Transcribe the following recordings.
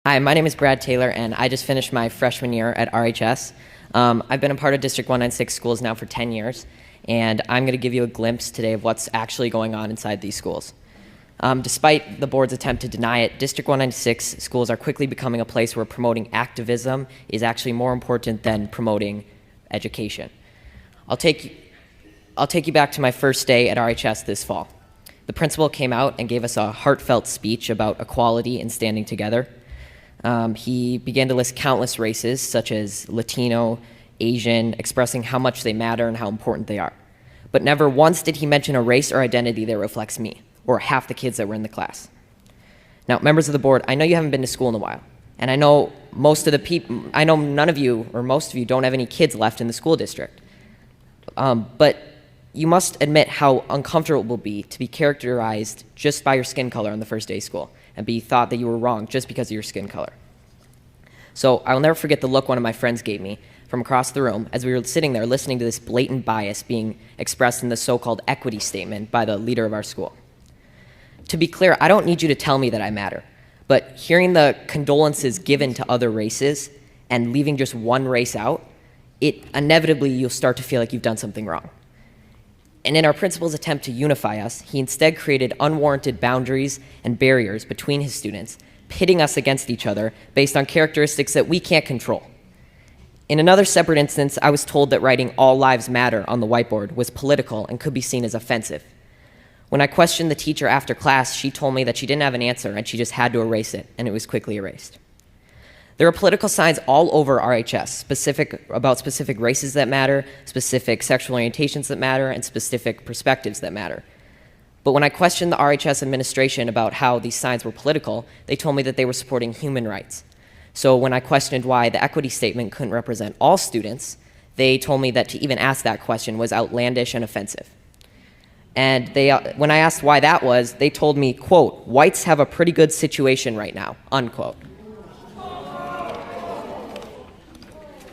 Hi, my name is Brad Taylor, and I just finished my freshman year at RHS. I've been a part of District 196 schools now for 10 years, and I'm going to give you a glimpse today of what's actually going on inside these schools. Despite the board's attempt to deny it, District 196 schools are quickly becoming a place where promoting activism is actually more important than promoting education. I'll take you back to my first day at RHS this fall. The principal came out and gave us a heartfelt speech about equality and standing together. He began to list countless races, such as Latino, Asian, expressing how much they matter and how important they are. But never once did he mention a race or identity that reflects me, or half the kids that were in the class. Now, members of the board, I know you haven't been to school in a while, and I know none of you, or most of you, don't have any kids left in the school district. But you must admit how uncomfortable it will be to be characterized just by your skin color on the first day of school, and be thought that you were wrong just because of your skin color. So I will never forget the look one of my friends gave me from across the room as we were sitting there listening to this blatant bias being expressed in the so-called equity statement by the leader of our school. To be clear, I don't need you to tell me that I matter, but hearing the condolences given to other races and leaving just one race out, inevitably you'll start to feel like you've done something wrong. And in our principal's attempt to unify us, he instead created unwarranted boundaries and barriers between his students, pitting us against each other based on characteristics that we can't control. In another separate instance, I was told that writing "All Lives Matter" on the whiteboard was political and could be seen as offensive. When I questioned the teacher after class, she told me that she didn't have an answer and she just had to erase it, and it was quickly erased. There are political signs all over RHS, about specific races that matter, specific sexual orientations that matter, and specific perspectives that matter. But when I questioned the RHS administration about how these signs were political, they told me that they were supporting human rights. So when I questioned why the equity statement couldn't represent all students, they told me that to even ask that question was outlandish and offensive. And when I asked why that was, they told me, quote, "Whites have a pretty good situation right now," unquote.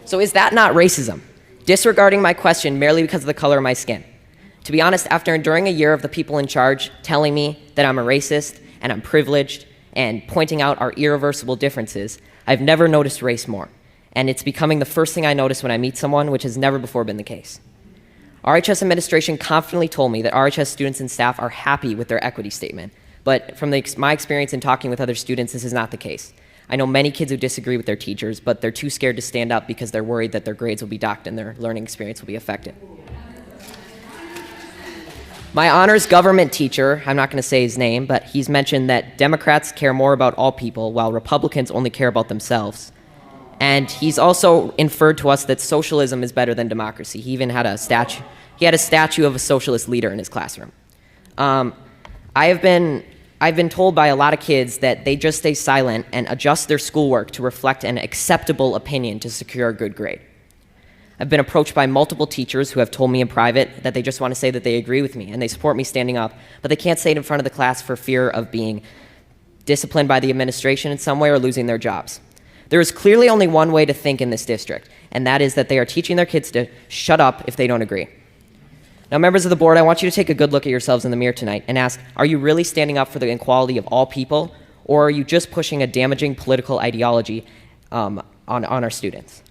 So is that not racism? Disregarding my question merely because of the color of my skin? To be honest, after enduring a year of the people in charge telling me that I'm a racist and I'm privileged and pointing out our irreversible differences, I've never noticed race more. And it's becoming the first thing I notice when I meet someone, which has never before been the case. RHS administration confidently told me that RHS students and staff are happy with their equity statement. But from my experience in talking with other students, this is not the case. I know many kids who disagree with their teachers, but they're too scared to stand up because they're worried that their grades will be docked and their learning experience will be affected. My honors government teacher, I'm not going to say his name, but he's mentioned that Democrats care more about all people while Republicans only care about themselves. And he's also inferred to us that socialism is better than democracy. He even had a statue of a socialist leader in his classroom. I've been told by a lot of kids that they just stay silent and adjust their schoolwork to reflect an acceptable opinion to secure a good grade. I've been approached by multiple teachers who have told me in private that they just want to say that they agree with me and they support me standing up, but they can't say it in front of the class for fear of being disciplined by the administration in some way or losing their jobs. There is clearly only one way to think in this district, and that is that they are teaching their kids to shut up if they don't agree. Now, members of the board, I want you to take a good look at yourselves in the mirror tonight and ask, are you really standing up for the equality of all people, or are you just pushing a damaging political ideology on our students?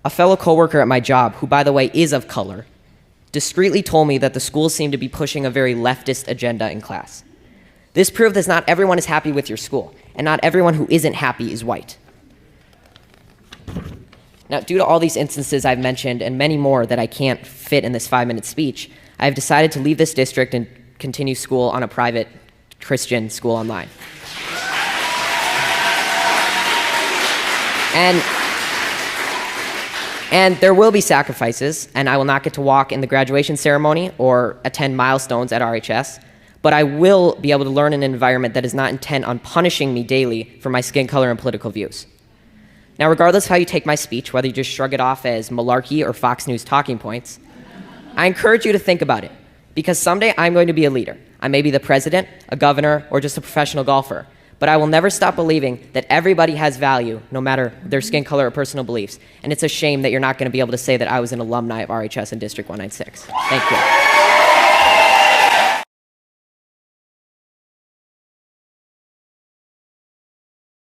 A fellow coworker at my job, who by the way is of color, discreetly told me that the schools seem to be pushing a very leftist agenda in class. This proved that not everyone is happy with your school, and not everyone who isn't happy is white. Now, due to all these instances I've mentioned and many more that I can't fit in this 5-minute speech, I've decided to leave this district and continue school on a private Christian school online. And there will be sacrifices, and I will not get to walk in the graduation ceremony or attend milestones at RHS, but I will be able to learn in an environment that is not intent on punishing me daily for my skin color and political views. Now, regardless of how you take my speech, whether you just shrug it off as malarkey or Fox News talking points, I encourage you to think about it, because someday I'm going to be a leader. I may be the president, a governor, or just a professional golfer, but I will never stop believing that everybody has value, no matter their skin color or personal beliefs, and it's a shame that you're not going to be able to say that I was an alumni of RHS in District 196. Thank you.